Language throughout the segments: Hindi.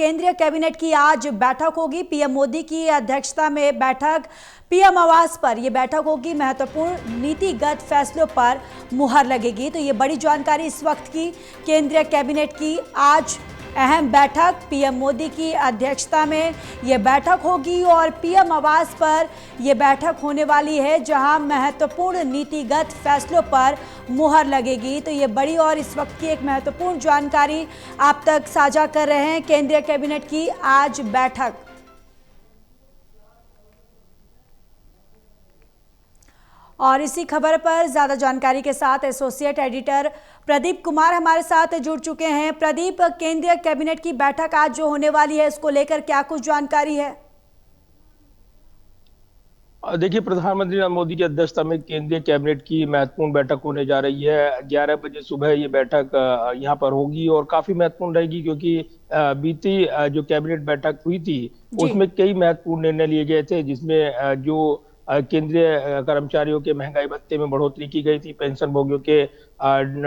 केंद्रीय कैबिनेट की आज बैठक होगी। पीएम मोदी की अध्यक्षता में बैठक पीएम आवास पर यह बैठक होगी। महत्वपूर्ण नीतिगत फैसलों पर मुहर लगेगी। तो ये बड़ी जानकारी इस वक्त की केंद्रीय कैबिनेट की आज अहम बैठक पीएम मोदी की अध्यक्षता में यह बैठक होगी और पीएम आवास पर यह बैठक होने वाली है, जहां महत्वपूर्ण नीतिगत फैसलों पर मुहर लगेगी। तो ये बड़ी और इस वक्त की एक महत्वपूर्ण जानकारी आप तक साझा कर रहे हैं। केंद्रीय कैबिनेट की आज बैठक। और इसी खबर पर ज्यादा जानकारी के साथ एसोसिएट एडिटर प्रदीप कुमार हमारे साथ जुड़ चुके हैं। प्रदीप, केंद्रीय कैबिनेट की बैठक आज जो होने वाली है, इसको लेकर क्या कुछ जानकारी है? देखिए, प्रधानमंत्री नरेंद्र मोदी की अध्यक्षता में केंद्रीय कैबिनेट की महत्वपूर्ण बैठक होने जा रही है। 11 बजे सुबह ये बैठक यहाँ पर होगी और काफी महत्वपूर्ण रहेगी, क्योंकि बीती जो कैबिनेट बैठक हुई थी उसमें कई महत्वपूर्ण निर्णय लिए गए थे, जिसमें जो केंद्रीय कर्मचारियों के महंगाई भत्ते में बढ़ोतरी की गई थी, पेंशन भोगियों के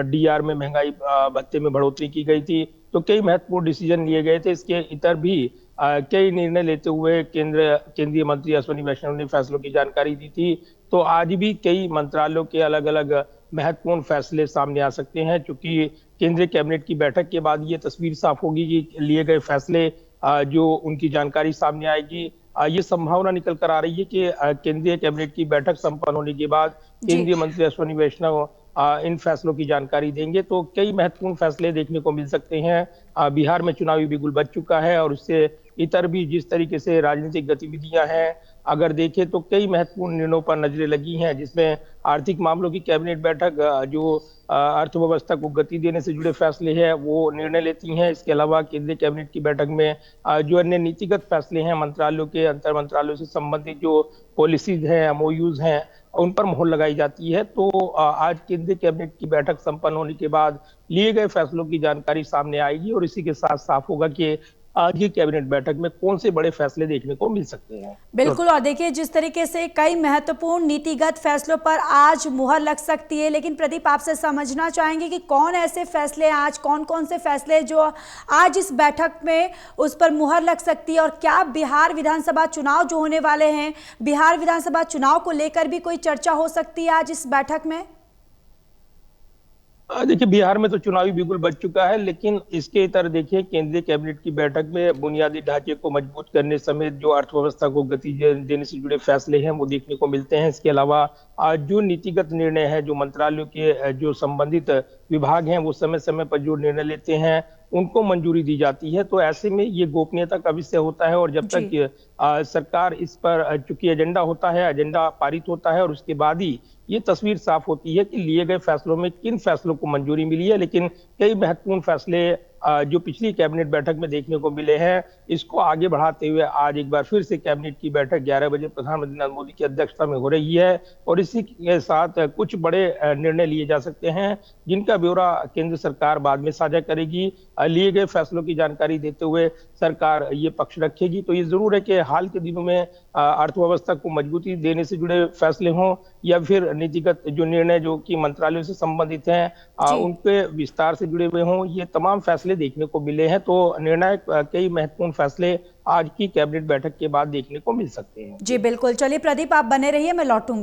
डीआर में महंगाई भत्ते में बढ़ोतरी की गई थी। तो कई महत्वपूर्ण डिसीजन लिए गए थे। इसके इतर भी कई निर्णय लेते हुए केंद्रीय मंत्री अश्विनी वैष्णव ने फैसलों की जानकारी दी थी। तो आज भी कई मंत्रालयों के अलग अलग महत्वपूर्ण फैसले सामने आ सकते हैं, क्योंकि केंद्रीय कैबिनेट की बैठक के बाद ये तस्वीर साफ होगी कि लिए गए फैसले जो उनकी जानकारी सामने आएगी। ये संभावना निकल कर आ रही है कि केंद्रीय कैबिनेट की बैठक संपन्न होने के बाद केंद्रीय मंत्री अश्विनी वैष्णव इन फैसलों की जानकारी देंगे। तो कई महत्वपूर्ण फैसले देखने को मिल सकते हैं। बिहार में चुनावी बिगुल बज चुका है और उससे इतर भी जिस तरीके से राजनीतिक गतिविधियां हैं, अगर देखें तो कई महत्वपूर्ण निर्णयों पर नजरें लगी हैं, जिसमें आर्थिक मामलों की कैबिनेट बैठक जो अर्थव्यवस्था को गति देने से जुड़े फैसले हैं वो निर्णय लेती हैं। इसके अलावा केंद्रीय कैबिनेट की बैठक में जो अन्य नीतिगत फैसले हैं, मंत्रालयों के अंतर मंत्रालयों से संबंधित जो पॉलिसीज हैं, एमओयूज हैं, उन पर मोहर लगाई जाती है। तो आज केंद्रीय कैबिनेट की बैठक संपन्न होने के बाद लिए गए फैसलों की जानकारी सामने आएगी और इसी के साथ साफ होगा कि आज की कैबिनेट बैठक में कौन से बड़े फैसले देखने को मिल सकते हैं। बिल्कुल। और देखिए, जिस तरीके से कई महत्वपूर्ण नीतिगत फैसलों पर आज मुहर लग सकती है, लेकिन प्रदीप आपसे समझना चाहेंगे कि कौन ऐसे फैसले आज, कौन कौन से फैसले जो आज इस बैठक में उस पर मुहर लग सकती है, और क्या बिहार विधानसभा चुनाव जो होने वाले हैं, बिहार विधानसभा चुनाव को लेकर भी कोई चर्चा हो सकती है आज इस बैठक में? देखिए, बिहार में तो चुनावी बिगुल बज चुका है, लेकिन इसके इतर देखिए केंद्रीय कैबिनेट की बैठक में बुनियादी ढांचे को मजबूत करने समेत जो अर्थव्यवस्था को गति देने से जुड़े फैसले हैं वो देखने को मिलते हैं। इसके अलावा आज जो नीतिगत निर्णय है, जो मंत्रालयों के जो संबंधित विभाग हैं वो समय समय पर जो निर्णय लेते हैं उनको मंजूरी दी जाती है। तो ऐसे में ये गोपनीयता का विषय होता है और जब तक सरकार इस पर चूंकि एजेंडा होता है, एजेंडा पारित होता है और उसके बाद ही ये तस्वीर साफ होती है कि लिए गए फैसलों में किन फैसलों को मंजूरी मिली है। लेकिन कई महत्वपूर्ण फैसले जो पिछली कैबिनेट बैठक में देखने को मिले हैं, इसको आगे बढ़ाते हुए आज एक बार फिर से कैबिनेट की बैठक 11 बजे प्रधानमंत्री नरेंद्र मोदी की अध्यक्षता में हो रही है और इसी के साथ कुछ बड़े निर्णय लिए जा सकते हैं, जिनका ब्यौरा केंद्र सरकार बाद में साझा करेगी। लिए गए फैसलों की जानकारी देते हुए सरकार ये पक्ष रखेगी। तो ये जरूर है कि हाल के दिनों में अर्थव्यवस्था को मजबूती देने से जुड़े फैसले हों या फिर नीतिगत जो निर्णय जो कि मंत्रालयों से संबंधित हैं उनके विस्तार से जुड़े हुए हों, ये तमाम फैसले देखने को मिले हैं। तो निर्णायक कई महत्वपूर्ण फैसले आज की कैबिनेट बैठक के बाद देखने को मिल सकते हैं। जी बिल्कुल। चलिए प्रदीप, आप बने रहिए, मैं लौटूंगी।